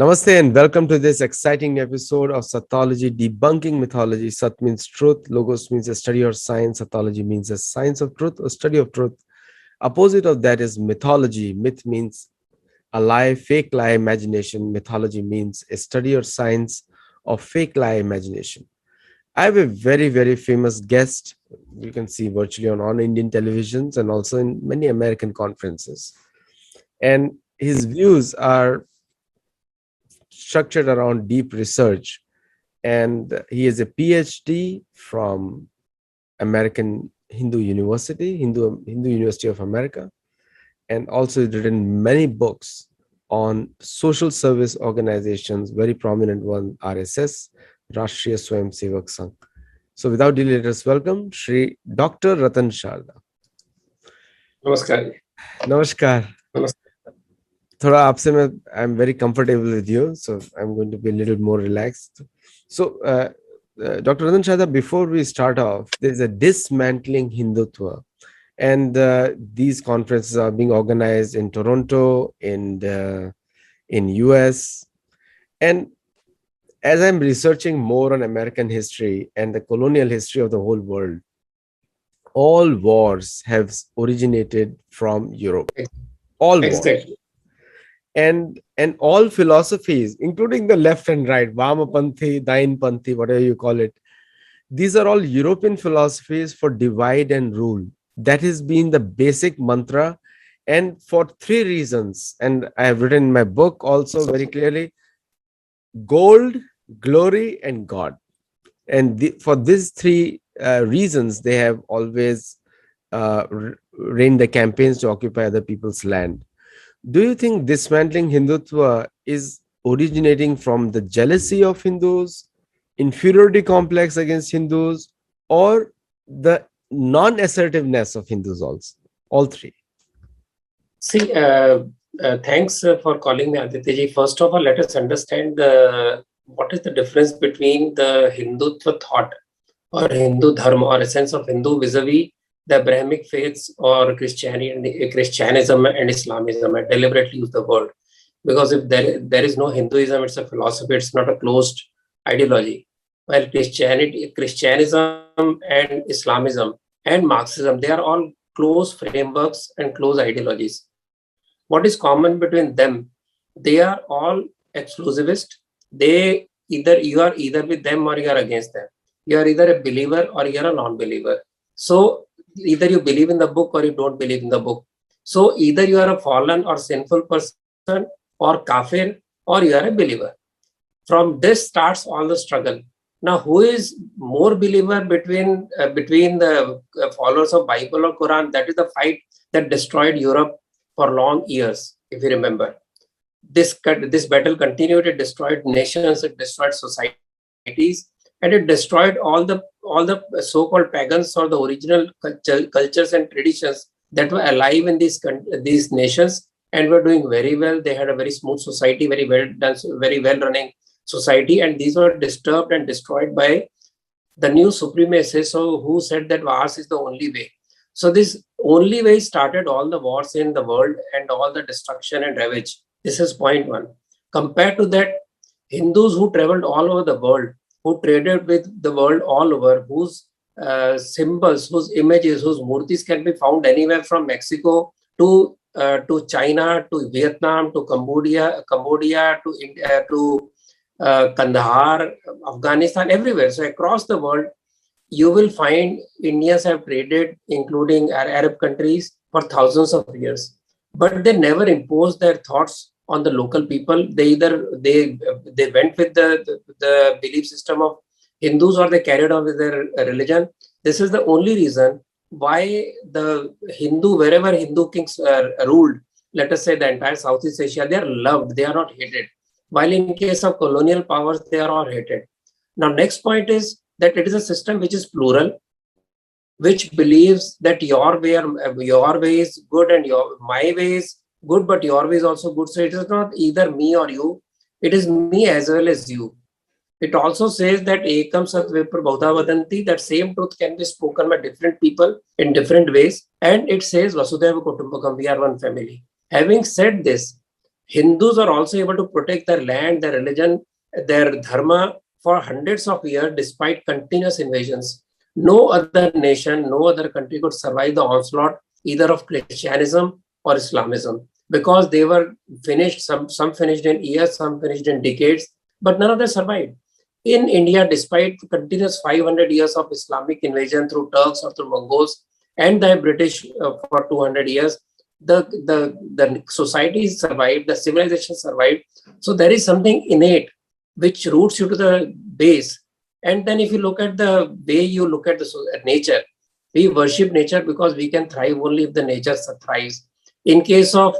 Namaste and welcome to this exciting episode of Sattology Debunking Mythology. Sat means truth, Logos means a study or science, Sattology means a science of truth or study of truth. Opposite of that is mythology. Myth means a lie, fake lie, imagination. Mythology means a study or science of fake lie, imagination. I have a very, very famous guest you can see virtually on Indian televisions and also in many American conferences. And his views are structured around deep research. And he is a PhD from American Hindu University, Hindu University of America, and also written many books on social service organizations, very prominent one, RSS, Rashtriya Swayam Sevak Sangh. So without delay, let us welcome Shri Dr. Ratan Sharda. Namaskar. Namaskar. Namaskar. थोड़ा आपसे मैं I'm very comfortable with you, so I'm going to be a little more relaxed. So, Dr. Ratan Sharda, before we start off, there's a Dismantling Hindutva, and these conferences are being organized in Toronto, in US, and as I'm researching more on American history and the colonial history of the whole world, all wars have originated from Europe. All wars. Exactly. And all philosophies, including the left and right, Vamapanthi, Dainpanthi, whatever you call it, these are all European philosophies for divide and rule. That has been the basic mantra, and for three reasons. And I have written in my book also very clearly: gold, glory, and God. And for these three reasons, they have always reigned the campaigns to occupy other people's land. Do you think dismantling Hindutva is originating from the jealousy of Hindus, inferiority complex against Hindus, or the non-assertiveness of Hindus also? All three. See, thanks for calling me, Aditya. First of all, let us understand what is the difference between the Hindutva thought or Hindu dharma or essence of Hindu vis-a-vis the Abrahamic faiths or Christianism and Islamism. I deliberately use the word because if there is no Hinduism, it's a philosophy, it's not a closed ideology. While Christianism and Islamism and Marxism, they are all close frameworks and close ideologies. What is common between them? They are all exclusivist. You are either with them or you are against them. You are either a believer or you are a non-believer. So either you believe in the book or you don't believe in the book. So either you are a fallen or sinful person or kafir or you are a believer. From this starts all the struggle. Now, who is more believer between the followers of Bible or Quran? That is the fight that destroyed Europe for long years, if you remember. This battle continued. It destroyed nations. It destroyed societies. And it destroyed all the so-called pagans or the original cultures and traditions that were alive in these nations and were doing very well. They had a very smooth society, very well done, very well running society, and these were disturbed and destroyed by the new supremacists who said that ours is the only way. So this only way started all the wars in the world and all the destruction and ravage. This is point one. Compared to that, Hindus who traveled all over the world, who traded with the world all over, whose symbols, whose images, whose murtis can be found anywhere from Mexico to China, to Vietnam, to Cambodia, to India, to Kandahar, Afghanistan, everywhere. So across the world, you will find Indians have traded, including Arab countries, for thousands of years. But they never imposed their thoughts on the local people. They went with the belief system of Hindus or they carried on with their religion. This is the only reason why the Hindu, wherever Hindu kings ruled, let us say the entire Southeast Asia, they are loved, they are not hated. While in case of colonial powers, they are all hated. Now, next point is that it is a system which is plural, which believes that your way is good and my way is good, but your way is also good. So it is not either me or you, it is me as well as you. It also says that ekam sat vipra bahudha vadanti, that same truth can be spoken by different people in different ways. And it says vasudhaiva kutumbakam, we are one family. Having said this, Hindus are also able to protect their land, their religion, their dharma for hundreds of years despite continuous invasions. No other nation, no other country could survive the onslaught either of Christianism or Islamism because they were finished, some finished in years, some finished in decades, but none of them survived. In India, despite continuous 500 years of Islamic invasion through Turks or through Mongols and the British for 200 years, the society survived, the civilization survived. So there is something innate which roots you to the base. And then if you look at the way you look at the nature, we worship nature because we can thrive only if the nature thrives. In case of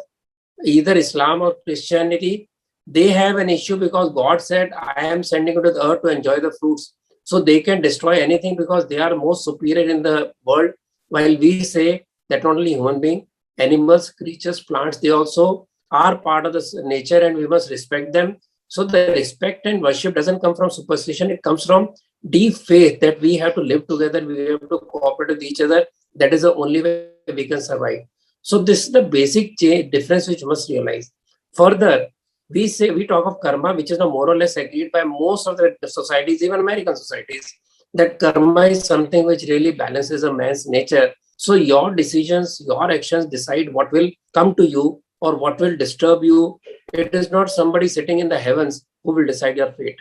either Islam or Christianity, they have an issue because God said, I am sending you to the earth to enjoy the fruits. So they can destroy anything because they are most superior in the world. While we say that not only human being, animals, creatures, plants, they also are part of the nature and we must respect them. So the respect and worship doesn't come from superstition. It comes from deep faith that we have to live together. We have to cooperate with each other. That is the only way we can survive. So this is the basic difference which you must realize. Further, we talk of karma, which is now more or less agreed by most of the societies, even American societies, that karma is something which really balances a man's nature. So your decisions, your actions decide what will come to you or what will disturb you. It is not somebody sitting in the heavens who will decide your fate.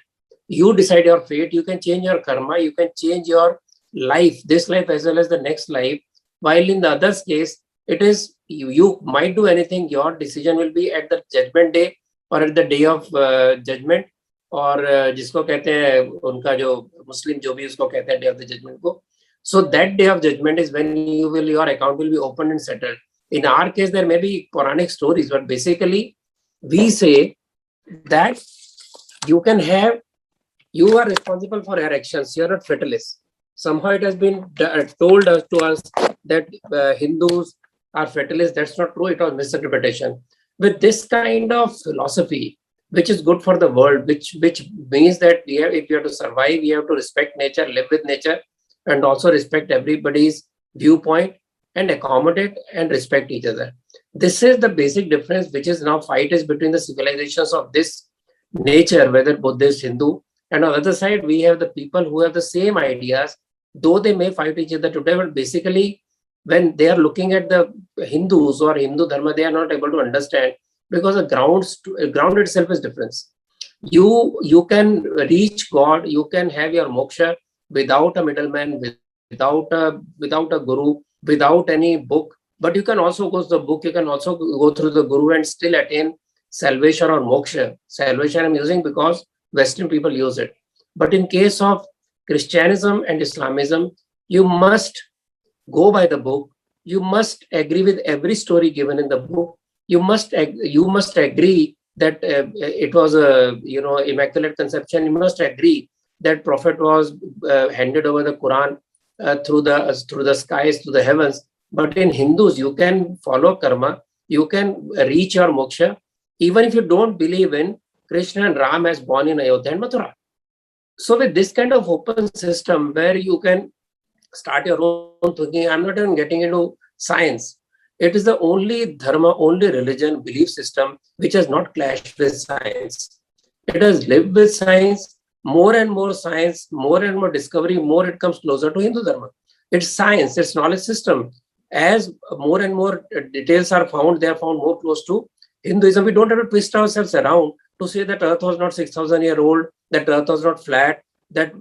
You decide your fate. You can change your karma. You can change your life, this life as well as the next life. While in the other's case, it is you might do anything. Your decision will be at the judgment day और at the day of judgment और जिसको कहते हैं उनका जो मुस्लिम जो भी उसको कहते हैं डे ऑफ द जजमेंट को so that day of judgment is when you will your account will be open and settled in our case there may be Quranic stories but basically we say that you are responsible for your actions. You are not fatalist. Somehow it has been told to us that Hindus are fatalists. That's not true. It was misinterpretation. With this kind of philosophy, which is good for the world, which means that if you have to survive, we have to respect nature, live with nature, and also respect everybody's viewpoint and accommodate and respect each other. This is the basic difference, which is now fight is between the civilizations of this nature, whether Buddhist, Hindu, and on the other side, we have the people who have the same ideas, though they may fight each other today, but basically when they are looking at the Hindus or Hindu Dharma, they are not able to understand because the ground itself is different. You can reach God, you can have your moksha without a middleman, without a guru, without any book. But you can also go to the book, you can also go through the guru and still attain salvation or moksha. Salvation I'm using because Western people use it. But in case of Christianism and Islamism, you must go by the book. You must agree with every story given in the book. You must agree that it was a immaculate conception. You must agree that Prophet was handed over the Quran through the skies, through the heavens. But in Hindus, you can follow karma. You can reach your moksha, even if you don't believe in Krishna and Ram as born in Ayodhya and Mathura. So with this kind of open system where you can start your own thinking, I'm not even getting into science. It is the only dharma, only religion, belief system which has not clashed with science. It has lived with science. More and more science, more and more discovery, more it comes closer to Hindu Dharma. It's science, it's knowledge system. As more and more details are found, they are found more close to Hinduism. We don't have to twist ourselves around to say that Earth was not 6,000 years old, that Earth was not flat, that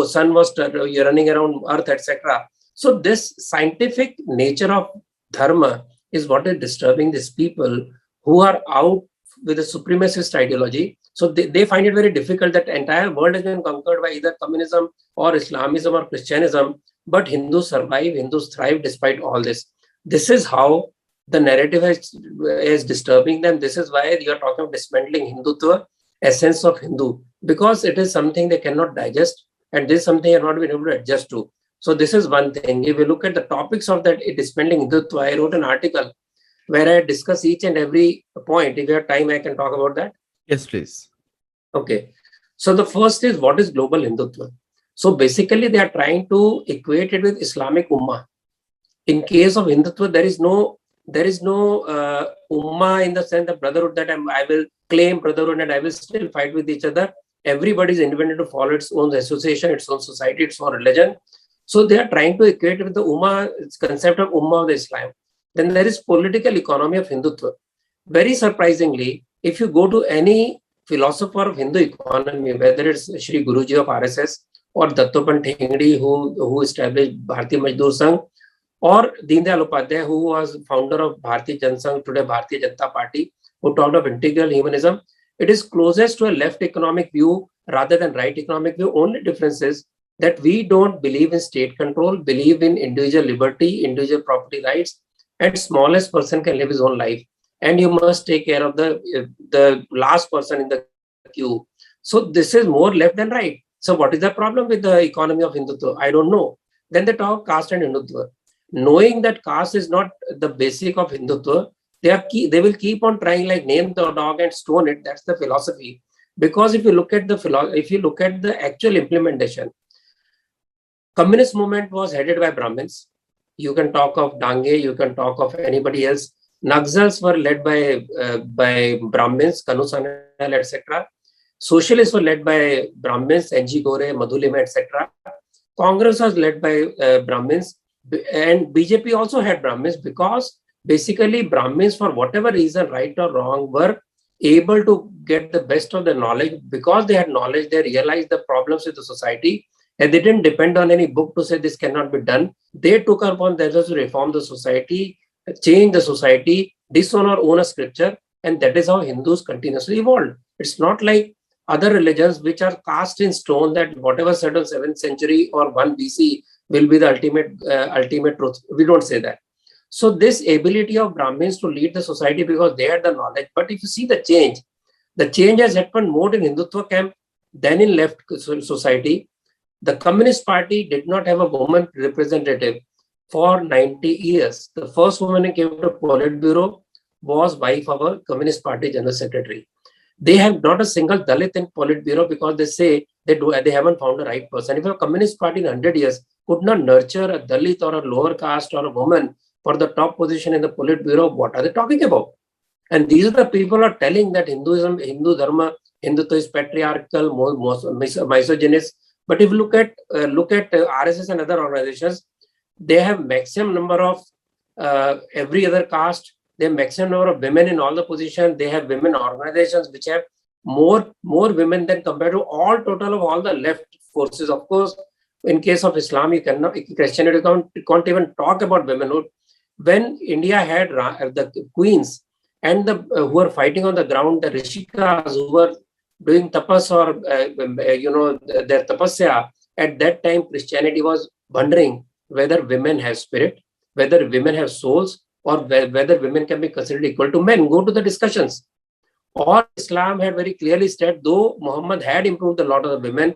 sun was running around Earth, etc. So this scientific nature of dharma is what is disturbing these people who are out with a supremacist ideology. So they find it very difficult that the entire world has been conquered by either communism or Islamism or Christianism, but Hindus survive, Hindus thrive despite all this. This is how the narrative is disturbing them. This is why you are talking of dismantling Hindutva, essence of Hindu, because it is something they cannot digest, and this is something they have not been able to adjust to. So this is one thing. If you look at the topics of that dismantling Hindutva, I wrote an article where I discuss each and every point. If you have time, I can talk about that. Yes, please. Okay. So the first is, what is global Hindutva? So basically, they are trying to equate it with Islamic Ummah. In case of Hindutva, there is no There is no ummah in the sense of brotherhood that I will claim brotherhood and I will still fight with each other. Everybody is independent to follow its own association, its own society, its own religion. So they are trying to equate with the ummah concept of ummah of the Islam. Then there is political economy of Hindutva. Very surprisingly, if you go to any philosopher of Hindu economy, whether it's Shri Guruji of RSS or Dattopant Thengdi, who established Bharatiya Mazdoor Sangh, or Deen Dayal Upadhyay, who was founder of Bharatiya Jansangh, today Bharatiya Janata Party, who talked of integral humanism, it is closest to a left economic view rather than right economic view. Only difference is that we don't believe in state control, believe in individual liberty, individual property rights, and smallest person can live his own life. And you must take care of the last person in the queue. So this is more left than right. So what is the problem with the economy of Hindutva? I don't know. Then they talk caste and Hindutva. Knowing that caste is not the basic of Hindutva, they will keep on trying, like name the dog and stone it. That's the philosophy. Because if you look at the actual implementation, communist movement was headed by Brahmins. You can talk of Dange, you can talk of anybody else. Naxals were led by Brahmins, Kanu Sanal, etc. Socialists were led by Brahmins, NG Gore, Madhulima, etc. Congress was led by Brahmins, and BJP also had Brahmins, because basically Brahmins, for whatever reason, right or wrong, were able to get the best of the knowledge. Because they had knowledge, they realized the problems with the society, and they didn't depend on any book to say this cannot be done. They took upon themselves to reform the society, change the society, disown or own a scripture, and that is how Hindus continuously evolved. It's not like other religions which are cast in stone that whatever said on 7th century or 1 BC will be the ultimate truth. We don't say that. So this ability of Brahmins to lead the society because they had the knowledge. But if you see the change has happened more in Hindutva camp than in left society. The Communist Party did not have a woman representative for 90 years. The first woman who came to Politburo was wife of a Communist Party General Secretary. They have not a single Dalit in Politburo because they say they haven't found the right person. If a Communist Party in 100 years could not nurture a Dalit or a lower caste or a woman for the top position in the Politburo, what are they talking about? And these are the people who are telling that Hinduism, Hindu Dharma, Hindutva is patriarchal, misogynist. But if you look at RSS and other organizations, they have maximum number of every other caste. They have maximum number of women in all the positions. They have women organizations which have more women than compared to all total of all the left forces. Of course, in case of Islam, you cannot, Christianity can't even talk about womenhood. When India had the queens and the who were fighting on the ground, the Rishikas who were doing tapas or their tapasya, at that time Christianity was wondering whether women have spirit, whether women have souls, or whether women can be considered equal to men. Go to the discussions. Or Islam had very clearly said, though Muhammad had improved a lot of the women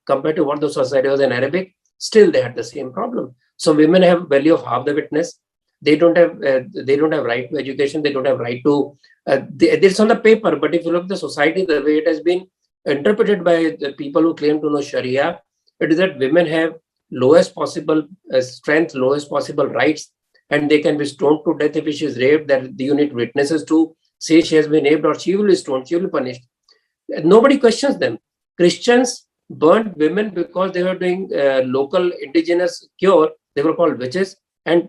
compared to what the society was in Arabic, still they had the same problem. So women have value of half the witness. They don't have right to education. They don't have right to. It's on the paper, but if you look at the society, the way it has been interpreted by the people who claim to know Sharia, it is that women have lowest possible strength, lowest possible rights, and they can be stoned to death if she is raped. That you need witnesses to say she has been raped, or she will be stoned, she will be punished. Nobody questions them. Christians burned women because they were doing local indigenous cure. They were called witches, and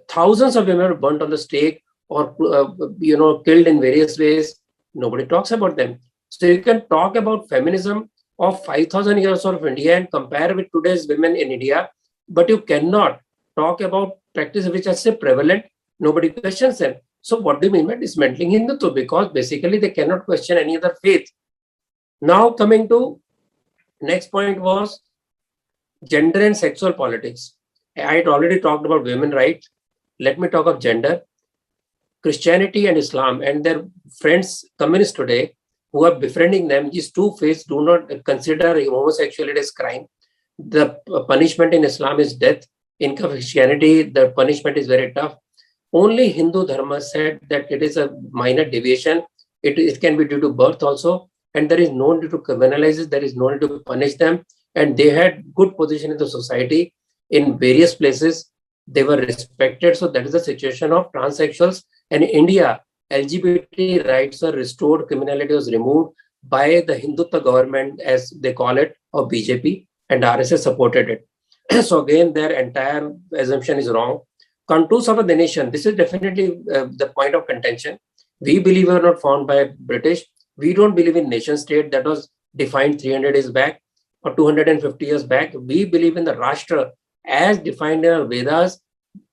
thousands of women were burnt on the stake or killed in various ways. Nobody talks about them. So you can talk about feminism of 5,000 years of India and compare with today's women in India, but you cannot talk about practices which are still prevalent. Nobody questions them. So what do you mean by dismantling Hindutva? Because basically they cannot question any other faith. Now coming to next point was gender and sexual politics. I had already talked about women rights. Let me talk of gender. Christianity and Islam and their friends, communists today, who are befriending them, these two faiths do not consider homosexuality as crime. The punishment in Islam is death. In Christianity, the punishment is very tough. Only Hindu Dharma said that it is a minor deviation. It can be due to birth also, and there is no need to criminalize it. There is no need to punish them. And they had good position in the society in various places. they were respected. So that is the situation of transsexuals. And in India, LGBT rights were restored, criminality was removed by the Hindutva government, as they call it, or BJP, and RSS supported it. So again, their entire assumption is wrong. Contours of the nation. This is definitely the point of contention. We believe we were not found by British. We don't believe in nation state that was defined 300 years back or 250 years back. We believe in the Rashtra as defined in our Vedas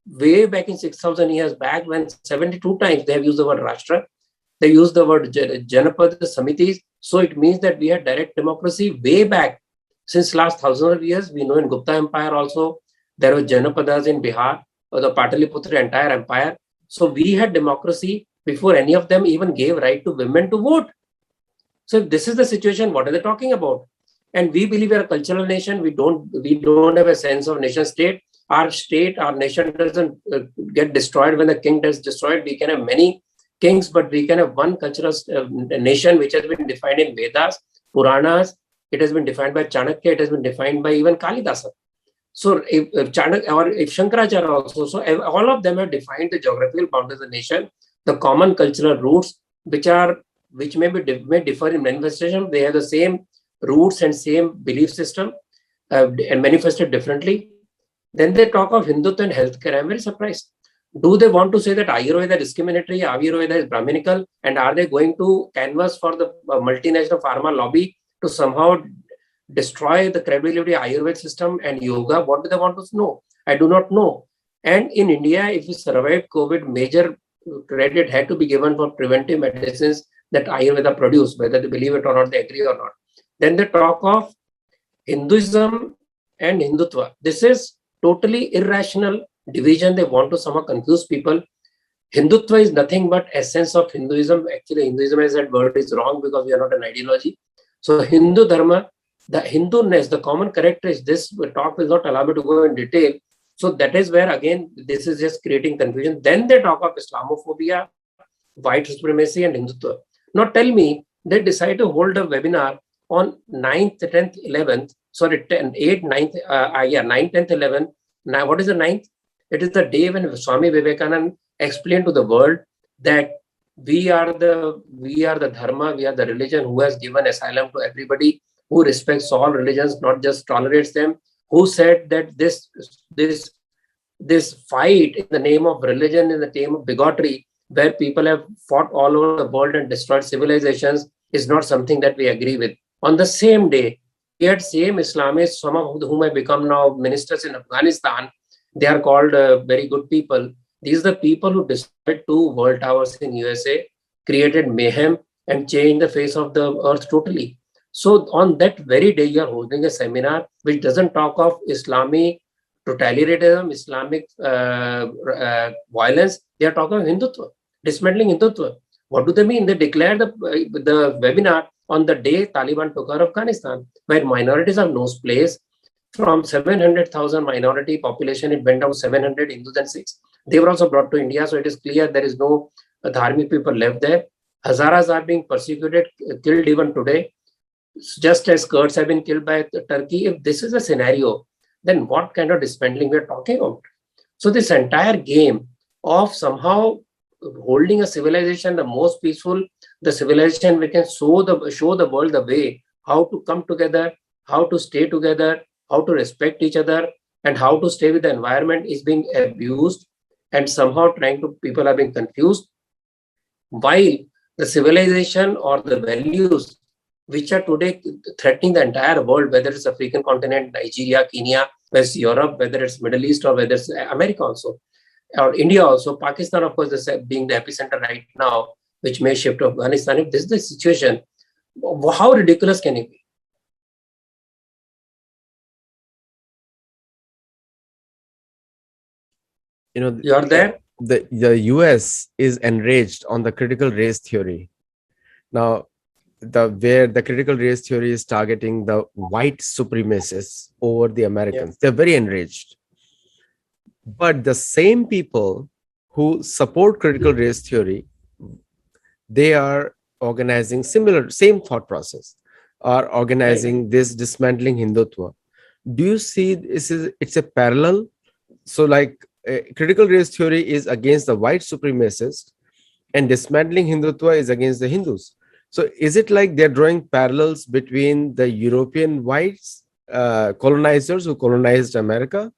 way back in 6,000 years back, when 72 times they have used the word Rashtra. They use the word Janapad Samitis. So it means that we had direct democracy way back since last thousands of years. We know in Gupta Empire also, there were Janapadas in Bihar, or the Pataliputra entire empire. So we had democracy before any of them even gave right to women to vote. So if this is the situation, what are they talking about? And we believe we are a cultural nation. We don't have a sense of nation state. Our nation doesn't get destroyed when the king gets destroyed. We can have many kings, but we can have one cultural nation which has been defined in Vedas, Puranas. It has been defined by Chanakya. It has been defined by even Kalidasa. So if Chanakya or if Shankaracharya also, so all of them have defined the geographical boundaries of the nation, the common cultural roots, which may differ in manifestation. They have the same roots and same belief system and manifested differently. Then they talk of Hindutva and healthcare. I'm very surprised. Do they want to say that Ayurveda is discriminatory, Ayurveda is Brahminical, and are they going to canvas for the multinational pharma lobby to somehow destroy the credibility of Ayurveda system and yoga? What do they want to know? I do not know. And in India, if we survived COVID, major credit had to be given for preventive medicines that Ayurveda produced, whether they believe it or not, they agree or not. Then they talk of Hinduism and Hindutva. This is totally irrational division. They want to somehow confuse people. Hindutva is nothing but essence of Hinduism. Actually, Hinduism as that word is wrong because we are not an ideology. So Hindu Dharma, the Hinduness, the common character is this. Talk will not allow me to go in detail. So that is where, again, this is just creating confusion. Then they talk of Islamophobia, white supremacy, and Hindutva. Now tell me, they decide to hold a webinar on 9th, 10th, 11th, sorry, 10, 8th, 9th, 9th, 10th, 11th. Now, what is the 9th? It is the day when Swami Vivekananda explained to the world that we are the dharma, we are the religion who has given asylum to everybody, who respects all religions, not just tolerates them, who said that this fight in the name of religion, in the name of bigotry, where people have fought all over the world and destroyed civilizations, is not something that we agree with. On the same day, we had same Islamists, some of whom have become now ministers in Afghanistan. They are called very good people. These are the people who destroyed 2 world towers in USA, created mayhem, and changed the face of the earth totally. So on that very day, you are holding a seminar which doesn't talk of Islamic totalitarianism, Islamic violence. They are talking of Hindutva, dismantling Hindutva. What do they mean? They declared the webinar on the day Taliban took over Afghanistan, where minorities have no place. From 700,000 minority population, it went down to 700, Hindus and Sikhs. They were also brought to India, so it is clear there is no Dharmic people left there. Hazaras are being persecuted, killed even today, just as Kurds have been killed by Turkey. If this is a scenario, then what kind of dismantling we are talking about? So this entire game of somehow holding a civilization, the most peaceful, the civilization we can show the world the way, how to come together, how to stay together, how to respect each other, and how to stay with the environment, is being abused, and somehow people are being confused, while the civilization or the values which are today threatening the entire world, whether it's African continent, Nigeria, Kenya, whether it's Europe, whether it's Middle East, or whether it's America also, or India also, Pakistan, of course, being the epicenter right now, which may shift to Afghanistan. If this is the situation, how ridiculous can it be? You are there? The US is enraged on the critical race theory. Now, where the critical race theory is targeting the white supremacists over the Americans. They're very enraged. But the same people who support critical race theory, they are organizing same thought process, are organizing this dismantling Hindutva. Do you see it's a parallel? So like critical race theory is against the white supremacists, and dismantling Hindutva is against the Hindus. So is it like they're drawing parallels between the European whites, colonizers who colonized America,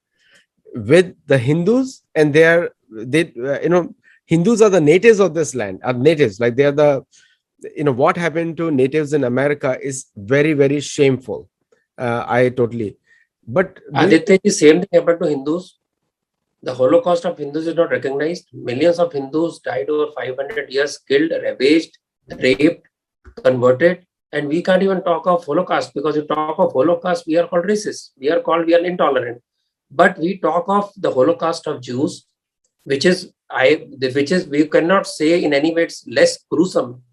with the Hindus, and Hindus are the natives of this land, are natives, like they are the, what happened to natives in America is very, very shameful. I totally, but do you, Aditya, the same thing happened to Hindus. The Holocaust of Hindus is not recognized. Millions of Hindus died over 500 years, killed, ravaged, raped, converted, and we can't even talk of Holocaust, because if we talk of Holocaust, we are called racist. We are intolerant. But we talk of the Holocaust of Jews, which is we cannot say in any way it's less gruesome.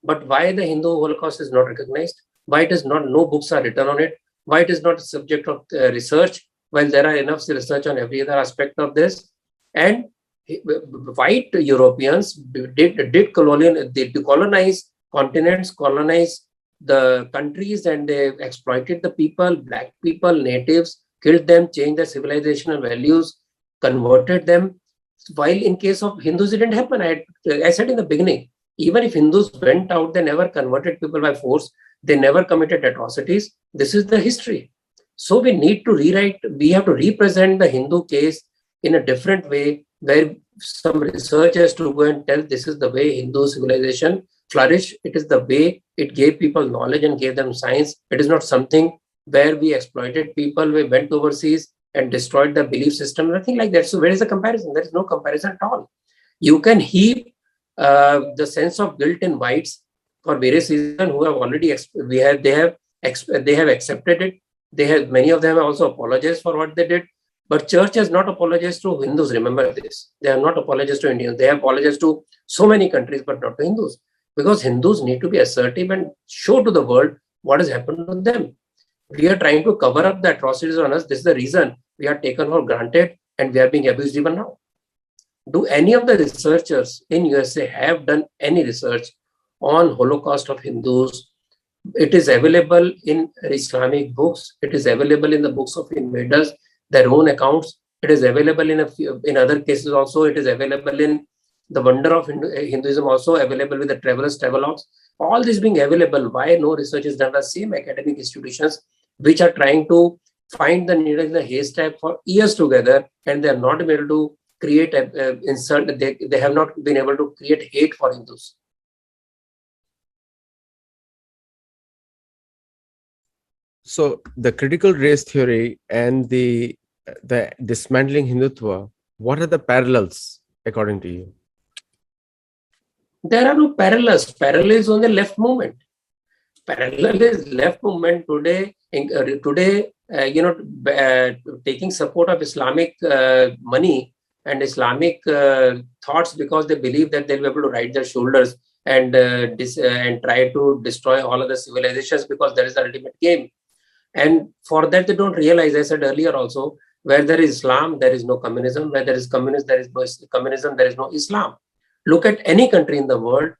But why the Hindu Holocaust is not recognized? Why it is not? No books are written on it. Why it is not a subject of research? While there are enough research on every other aspect of this, and white Europeans did colonize continents, colonize the countries, and they exploited the people, black people, natives, killed them, changed their civilizational values, converted them. While in case of Hindus, it didn't happen. I said in the beginning, even if Hindus went out, they never converted people by force. They never committed atrocities. This is the history. So we need to rewrite, we have to represent the Hindu case in a different way, where some research has to go and tell this is the way Hindu civilization flourished. It is the way it gave people knowledge and gave them science. It is not something where we exploited people, we went overseas and destroyed the belief system, nothing like that. So where is the comparison? There is no comparison at all. You can heap the sense of guilt in whites for various reasons who have already they have accepted it. Many of them have also apologized for what they did. But church has not apologized to Hindus. Remember this. They have not apologized to Indians. They have apologized to so many countries, but not to Hindus. Because Hindus need to be assertive and show to the world what has happened to them. We are trying to cover up the atrocities on us. This is the reason we are taken for granted and we are being abused even now. Do any of the researchers in USA have done any research on Holocaust of Hindus? It is available in Islamic books. It is available in the books of invaders, their own accounts. It is available in other cases also. It is available in the Wonder of Hinduism, also available with the Travelers' Travelogues. All this being available, why no research is done by same academic institutions which are trying to find the needle in the haystack for years together, and they are not able to create insult. They have not been able to create hate for Hindus. so the critical race theory and the dismantling Hindutva, what are the parallels according to you? There are no parallels. Parallel is on the left movement. Parallel is left movement today. Taking support of Islamic money and Islamic thoughts, because they believe that they'll be able to ride their shoulders and try to destroy all other civilizations, because that is the ultimate game. And for that, they don't realize, I said earlier also, where there is Islam, there is no communism. Where there is communism, there is no communism, there is no Islam. Look at any country in the world.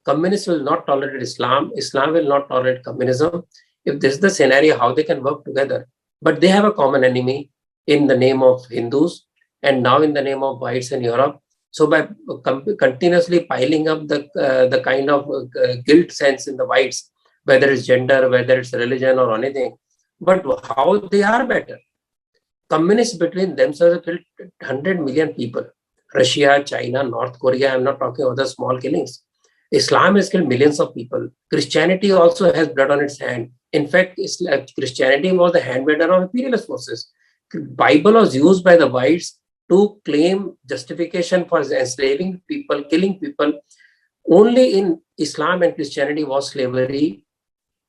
Communists will not tolerate Islam. Islam will not tolerate communism. If this is the scenario, how they can work together? But they have a common enemy in the name of Hindus, and now in the name of whites in Europe. So by continuously piling up the kind of guilt sense in the whites, whether it's gender, whether it's religion or anything, but how they are better. Communists between themselves have killed 100 million people. Russia, China, North Korea, I'm not talking about the small killings. Islam has killed millions of people. Christianity also has blood on its hand. In fact, Christianity was the handmaiden of imperialist forces. Bible was used by the whites to claim justification for enslaving people, killing people. Only in Islam and Christianity was slavery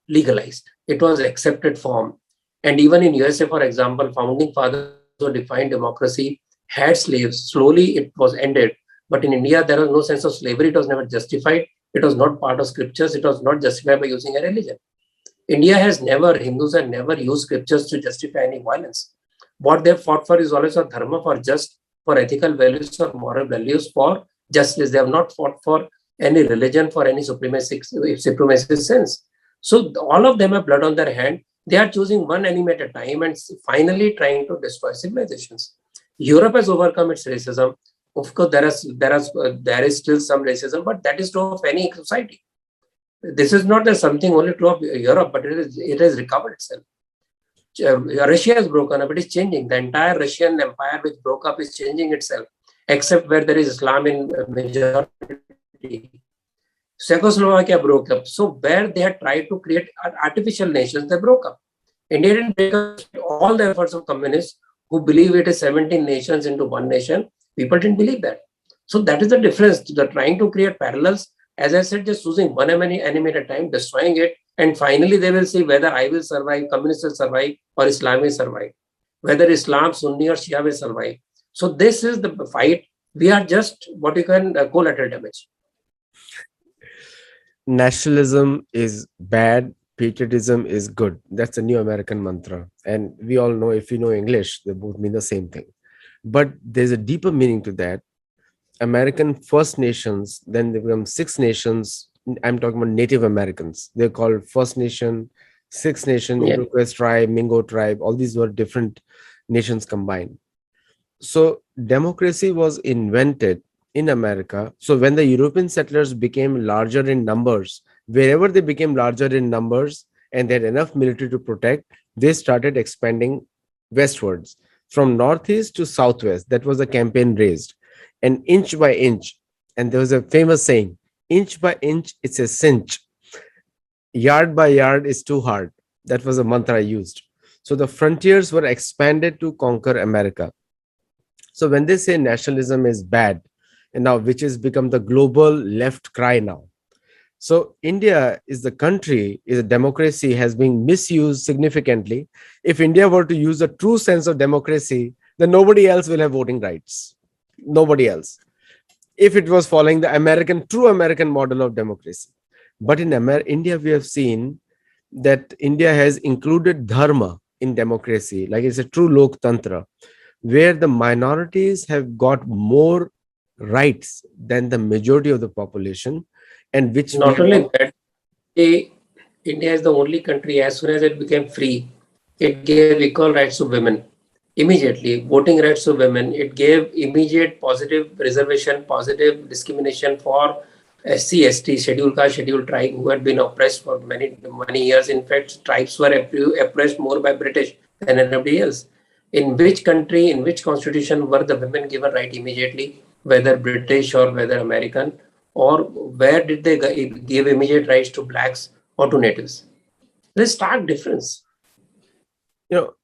legalized. It was accepted form. And even in USA, for example, founding fathers who defined democracy had slaves. Slowly it was ended. But in India, there was no sense of slavery. It was never justified. It was not part of scriptures. It was not justified by using a religion. Hindus have never used scriptures to justify any violence. What they fought for is always for dharma, for ethical values or moral values, for justice. They have not fought for any religion, for any supremacist sense. So all of them have blood on their hand. They are choosing one enemy at a time and finally trying to destroy civilizations. Europe has overcome its racism. Of course, there is still some racism, but that is true of any society. This is not something only true of Europe, but it has recovered itself. Russia has broken up; it is changing. The entire Russian Empire, which broke up, is changing itself, except where there is Islam in majority. Czechoslovakia broke up. So where they had tried to create artificial nations, they broke up. India didn't break up despite all the efforts of communists who believe it is 17 nations into one nation. People didn't believe that. So that is the difference. They're trying to create parallels. As I said, just choosing one enemy at a time, destroying it, and finally they will see whether I will survive, communists will survive, or Islam will survive. Whether Islam, Sunni, or Shia will survive. So this is the fight. We are just what you can collateral damage. Nationalism is bad, patriotism is good. That's a new American mantra. And we all know, if you know English, they both mean the same thing. But there's a deeper meaning to that. American First Nations, then they become Six Nations. I'm talking about Native Americans. They're called First Nation, Six Nation, Yeah. Iroquois tribe, Mingo tribe. All these were different nations combined. So democracy was invented in America. So when the European settlers became larger in numbers, wherever they became larger in numbers and they had enough military to protect, they started expanding westwards from northeast to southwest. That was the campaign raised. And inch by inch, and there was a famous saying, inch by inch, it's a cinch. Yard by yard is too hard. That was a mantra used. So the frontiers were expanded to conquer America. So when they say nationalism is bad, and now which has become the global left cry now. So India is the country, is a democracy has been misused significantly. If India were to use a true sense of democracy, then nobody else will have voting rights. Nobody else. If it was following the true American model of democracy. But in India, we have seen that India has included dharma in democracy, like it's a true Loktantra, where the minorities have got more rights than the majority of the population, and which we Not only that, India is the only country, as soon as it became free, it gave equal rights to women. Immediately, voting rights to women. It gave immediate positive reservation, positive discrimination for SC, ST, scheduled caste, scheduled tribe, who had been oppressed for many years. In fact, tribes were oppressed more by British than anybody else. In which country, in which constitution were the women given right immediately, whether British or whether American? Or where did they give immediate rights to blacks or to natives? There's stark difference.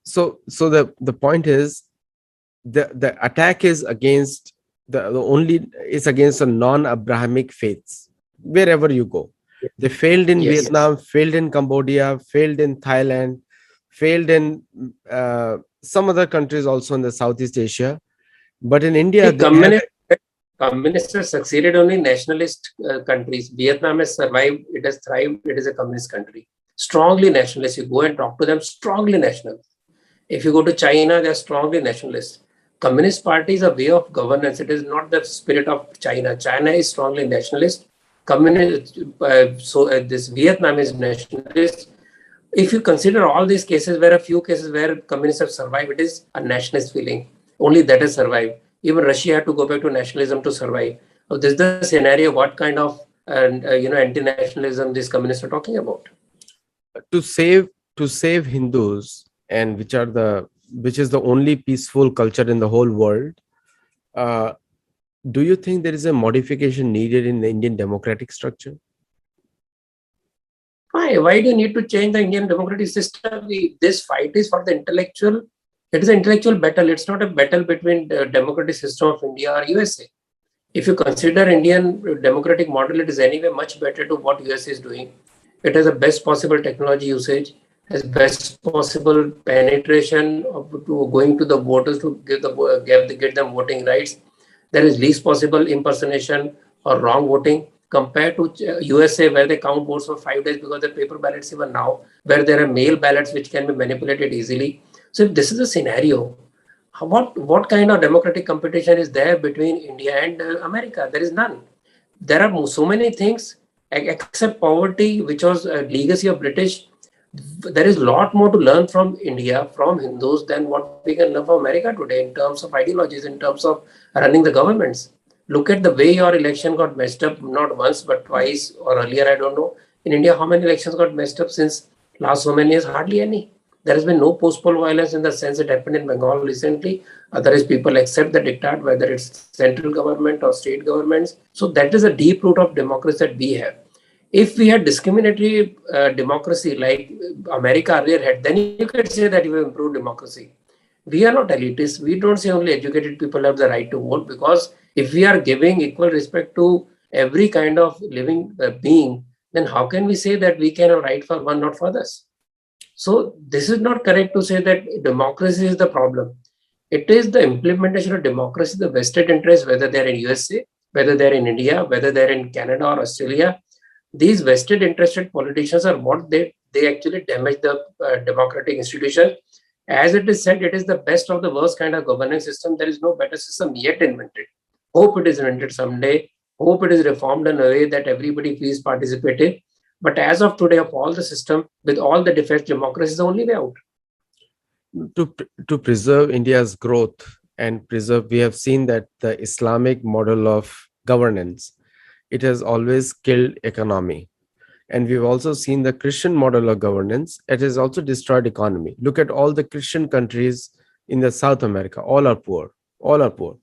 So the point is, the attack is against the only is against the non-Abrahamic faiths wherever you go. They failed in Yes. Vietnam, failed in Cambodia, failed in Thailand, failed in some other countries also in the Southeast Asia. But in India, See, they have communists have succeeded only in nationalist countries. Vietnam has survived, it has thrived, it is a communist country. Strongly nationalist. You go and talk to them, strongly national. If you go to China, they are strongly nationalist. Communist Party is a way of governance. It is not the spirit of China. China is strongly nationalist. Communist. This Vietnam is nationalist. If you consider all these cases, where a few cases where communists have survived, it is a nationalist feeling. Only that has survived. Even Russia had to go back to nationalism to survive. So this is the scenario. What kind of anti-nationalism these communists are talking about? to save Hindus, and which is the only peaceful culture in the whole world. Uh, do you think there is a modification needed in the Indian democratic structure? Why do you need to change the Indian democratic system? This fight is for the intellectual. It is an intellectual battle. It's not a battle between the democratic system of India or USA. If you consider Indian democratic model, it is anyway much better to what USA is doing. It has the best possible technology usage, has best possible penetration to going to the voters to get them voting rights. There is least possible impersonation or wrong voting compared to USA, where they count votes for 5 days because the paper ballots even now, where there are mail ballots which can be manipulated easily. So if this is a scenario, what kind of democratic competition is there between India and America? There is none. There are so many things except poverty, which was a legacy of British. There is a lot more to learn from India, from Hindus, than what we can learn from America today in terms of ideologies, in terms of running the governments. Look at the way your election got messed up, not once, but twice or earlier, I don't know. In India, how many elections got messed up since last so many years? Hardly any. There has been no post-poll violence in the sense it happened in Bengal recently. Otherwise, people accept the diktat, whether it's central government or state governments. So that is a deep root of democracy that we have. If we had discriminatory democracy like America earlier had, then you could say that you have improved democracy. We are not elitists. We don't say only educated people have the right to vote, because if we are giving equal respect to every kind of living being, then how can we say that we can write for one, not for others? So this is not correct to say that democracy is the problem. It is the implementation of democracy, the vested interest, whether they're in USA, whether they're in India, whether they're in Canada or Australia. These vested interested politicians are what they actually damage the democratic institution. As it is said, it is the best of the worst kind of governance system. There is no better system yet invented. Hope it is invented someday. Hope it is reformed in a way that everybody feels participative. But as of today, of all the system, with all the defects, democracy is the only way out. To preserve India's growth and preserve, we have seen that the Islamic model of governance, it has always killed economy. And we've also seen the Christian model of governance. It has also destroyed economy. Look at all the Christian countries in the South America. All are poor. All are poor.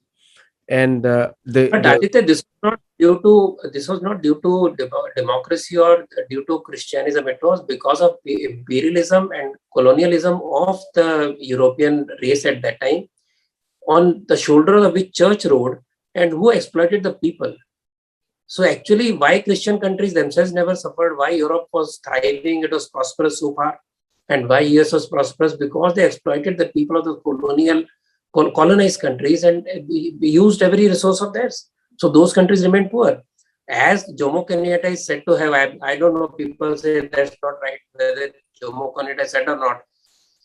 And But Aditya, this was not due to democracy or due to Christianism. It was because of imperialism and colonialism of the European race at that time, on the shoulders of which church rode, and who exploited the people. So actually, why Christian countries themselves never suffered, why Europe was thriving, it was prosperous so far, and why US was prosperous, because they exploited the people of the colonized countries and used every resource of theirs. So those countries remained poor. As Jomo Kenyatta is said to have, I don't know, people say that's not right, whether Jomo Kenyatta said or not.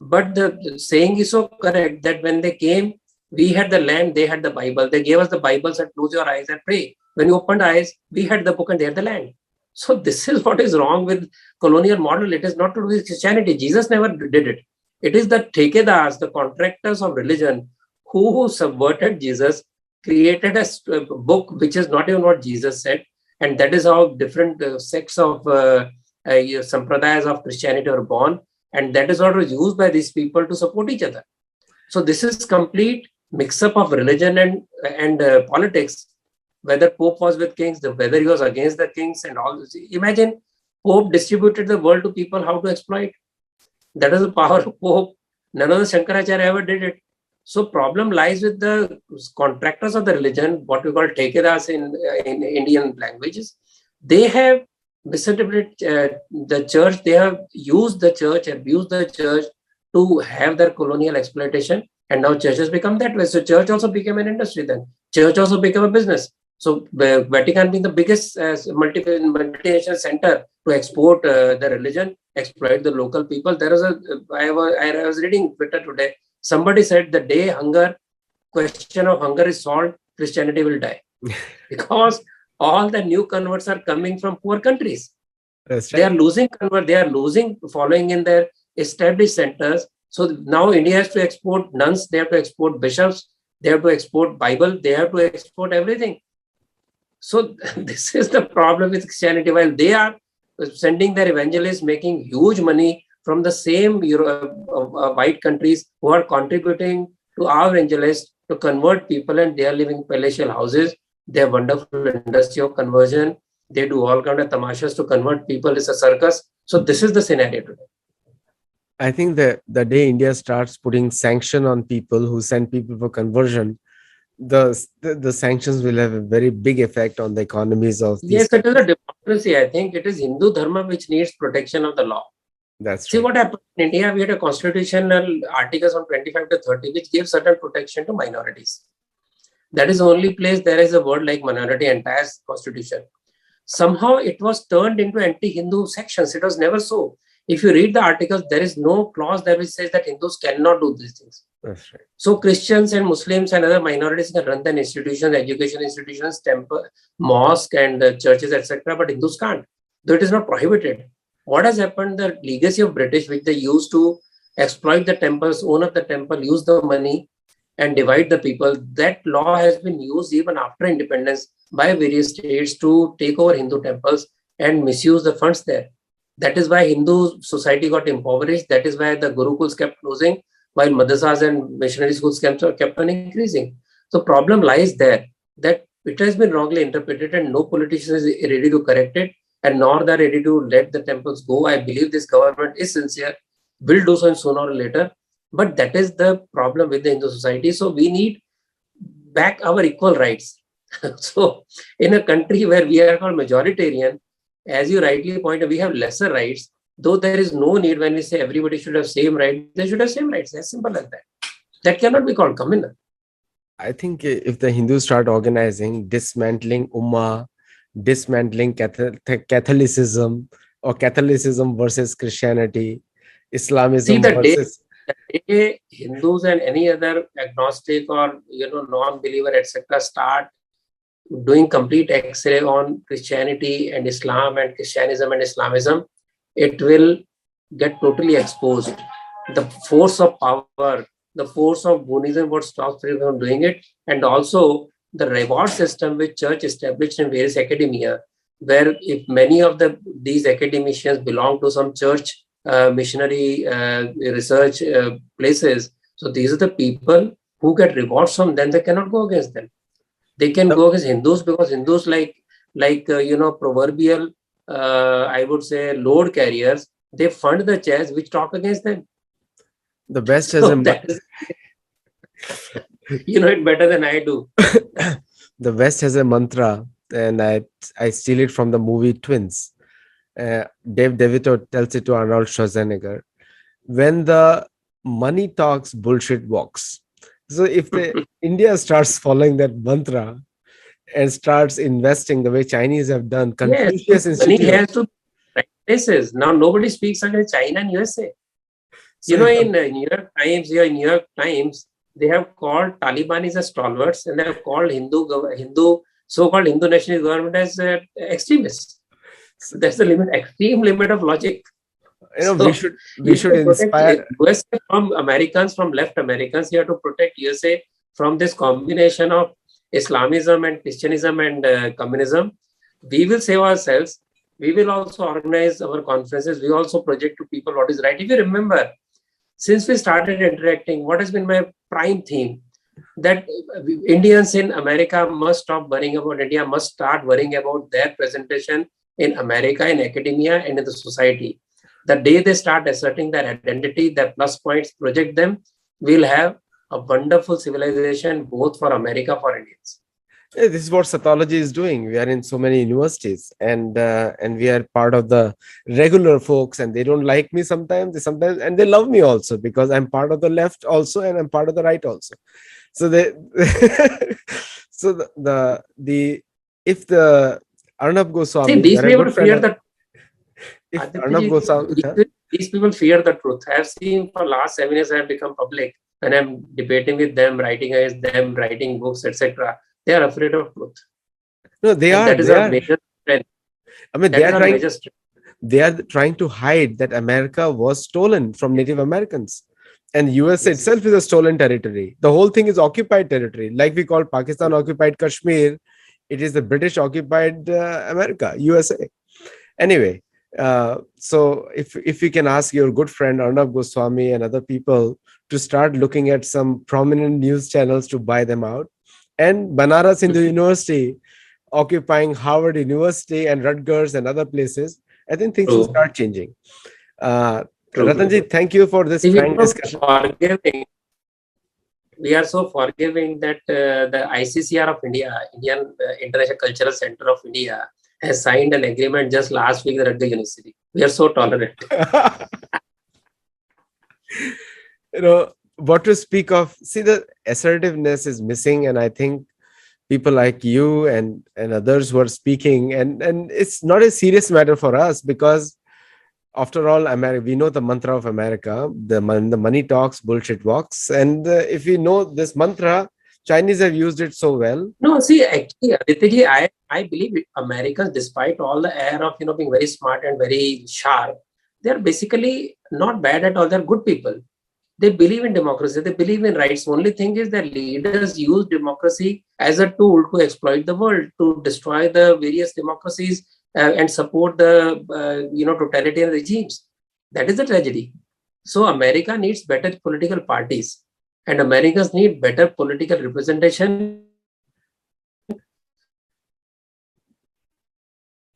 But the saying is so correct that when they came, we had the land, they had the Bible. They gave us the Bible, said, close your eyes and pray. When you opened eyes, we had the book and they had the land. So this is what is wrong with colonial model. It is not to do with Christianity. Jesus never did it. It is the thekedars, the contractors of religion, who subverted Jesus, created a book which is not even what Jesus said. And that is how different sects of sampradayas of Christianity are born. And that is what was used by these people to support each other. So this is complete mix-up of religion and politics. Whether Pope was with kings, whether he was against the kings and all this. Imagine Pope distributed the world to people how to exploit. That is the power of Pope. None of the Shankaracharya ever did it. So problem lies with the contractors of the religion, what we call thekedars in Indian languages. They have misinterpreted the church. They have used the church, abused the church to have their colonial exploitation. And now churches become that way. So church also became an industry then. Church also became a business. So Vatican being the biggest multinational center to export the religion, exploit the local people. There is I was reading Twitter today. Somebody said the day question of hunger is solved, Christianity will die. Because all the new converts are coming from poor countries. That's right. They are losing following in their established centers. So now India has to export nuns, they have to export bishops, they have to export Bible, they have to export everything. So this is the problem with Christianity. While they are sending their evangelists, making huge money from the same white countries who are contributing to our evangelists to convert people, and they are living in palatial houses. They have wonderful industry of conversion. They do all kind of tamashas to convert people. It's a circus. So this is the scenario today. I think that the day India starts putting sanction on people who send people for conversion, the sanctions will have a very big effect on the economies of these. Yes, it is a democracy. I think it is Hindu Dharma which needs protection of the law. That's See right. what happened in India. We had a constitutional articles on 25 to 30 which gave certain protection to minorities. That is the only place there is a word like minority entire constitution. Somehow it was turned into anti-Hindu sections. It was never so. If you read the articles, there is no clause that which says that Hindus cannot do these things. That's right. So Christians and Muslims and other minorities can run the institutions, education institutions, temple, mosque and churches, etc. But Hindus can't, though it is not prohibited. What has happened? The legacy of British, which they used to exploit the temples, own up the temple, use the money, and divide the people. That law has been used even after independence by various states to take over Hindu temples and misuse the funds there. That is why Hindu society got impoverished. That is why the Gurukuls kept closing, while madrasas and missionary schools kept on increasing. So problem lies there, that it has been wrongly interpreted and no politician is ready to correct it, and nor they are ready to let the temples go. I believe this government is sincere, will do so sooner or later. But that is the problem with the Hindu society. So we need back our equal rights. So in a country where we are called majoritarian, as you rightly pointed, we have lesser rights, though there is no need when we say everybody should have same rights, they should have same rights, as simple as that. That cannot be called communal. I think if the Hindus start organizing, dismantling Ummah, dismantling Catholicism, or Catholicism versus Christianity, See, Islamism versus. the day Hindus and any other agnostic or non-believer, etc., start doing complete X-ray on Christianity and Islam and Christianism and Islamism, it will get totally exposed. The force of power, the force of Buddhism would stop people from doing it, and also the reward system which church established in various academia, where if many of these academicians belong to some church missionary research places, so these are the people who get rewards from them. They cannot go against them. They can go against Hindus because Hindus proverbial I would say load carriers. They fund the chairs which talk against them. The West has you know it better than I do. The West has a mantra, and I steal it from the movie Twins. Dave DeVito tells it to Arnold Schwarzenegger. When the money talks, bullshit walks. So if India starts following that mantra and starts investing the way Chinese have done, Confucius yes, Institute. money has to right places. Now nobody speaks against China and USA. So in New York Times, they have called Taliban as a stalwarts, and they have called so-called Hindu nationalist government as extremists. So that's the extreme limit of logic. We should inspire USA from Americans, from left Americans. You have to protect USA from this combination of Islamism and Christianism and communism. We will save ourselves. We will also organize our conferences. We also project to people what is right. If you remember, since we started interacting, what has been my prime theme? That Indians in America must stop worrying about India, must start worrying about their presentation in America, in academia, and in the society. The day they start asserting their identity, their plus points, project them, we'll have a wonderful civilization both for America, for Indians. This is what Sattology is doing. We are in so many universities, and we are part of the regular folks, and they don't like me sometimes, and they love me also because I'm part of the left also, and I'm part of the right also. So if the Arnab Goswami, see, these people fear the these people fear the truth. I have seen for last 7 years I have become public, and I'm debating with them, writing against them, writing books, etc. They are afraid of truth. No, they are. That is a major strength. I mean, they are trying to hide that America was stolen from Native Americans. And USA itself is a stolen territory. The whole thing is occupied territory. Like we call Pakistan occupied Kashmir, it is the British occupied America, USA. Anyway, so if you can ask your good friend Arnab Goswami and other people to start looking at some prominent news channels to buy them out, and Banaras Hindu University occupying Harvard University and Rutgers and other places, I think things will start changing. Ratanji, thank you for this frank discussion. We are so forgiving that the ICCR of India, Indian International Cultural Center of India, has signed an agreement just last week at the university. We are so tolerant. What to speak of? See, the assertiveness is missing, and I think people like you and others who are speaking, and it's not a serious matter for us because after all, we know the mantra of America, the money talks, bullshit walks. And if we know this mantra, Chinese have used it so well. No, see, actually, Aditya, I believe Americans, despite all the air of being very smart and very sharp, they're basically not bad at all. They're good people. They believe in democracy. They believe in rights. Only thing is that leaders use democracy as a tool to exploit the world, to destroy the various democracies and support the totalitarian regimes. That is the tragedy. So America needs better political parties, and Americans need better political representation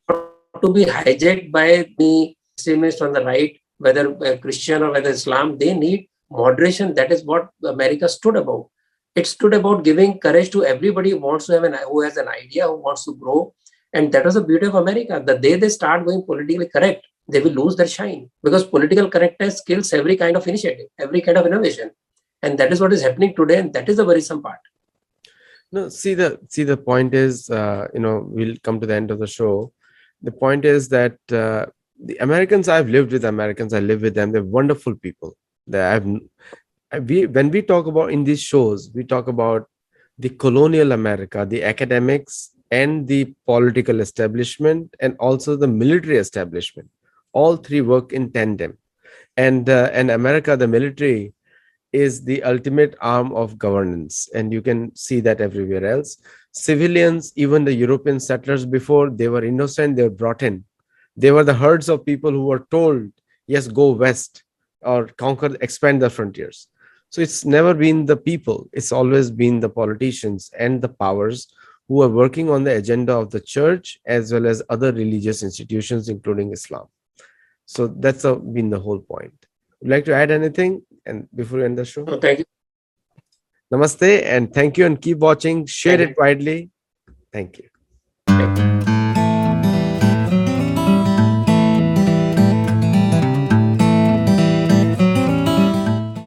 not to be hijacked by the extremists on the right, whether Christian or whether Islam. They need moderation. That is what America stood about. It stood about giving courage to everybody who wants to who has an idea, who wants to grow. And that was the beauty of America. The day they start going politically correct, they will lose their shine, because political correctness kills every kind of initiative, every kind of innovation. And that is what is happening today. And that is the worrisome part. No, see the point is, we'll come to the end of the show. The point is that the Americans, I've lived with Americans, I live with them. They're wonderful people. When we talk about in these shows, we talk about the colonial America, the academics, and the political establishment, and also the military establishment. All three work in tandem. And America, the military, is the ultimate arm of governance, and you can see that everywhere else. Civilians, even the European settlers before, they were innocent, they were brought in. They were the herds of people who were told, yes, go west or conquer, expand the frontiers. So it's never been the people, it's always been the politicians and the powers who are working on the agenda of the church as well as other religious institutions, including Islam. So that's been the whole point. Would you like to add anything and before we end the show? So thank you. Namaste and thank you, and keep watching. Share Thank it you. widely. Thank you.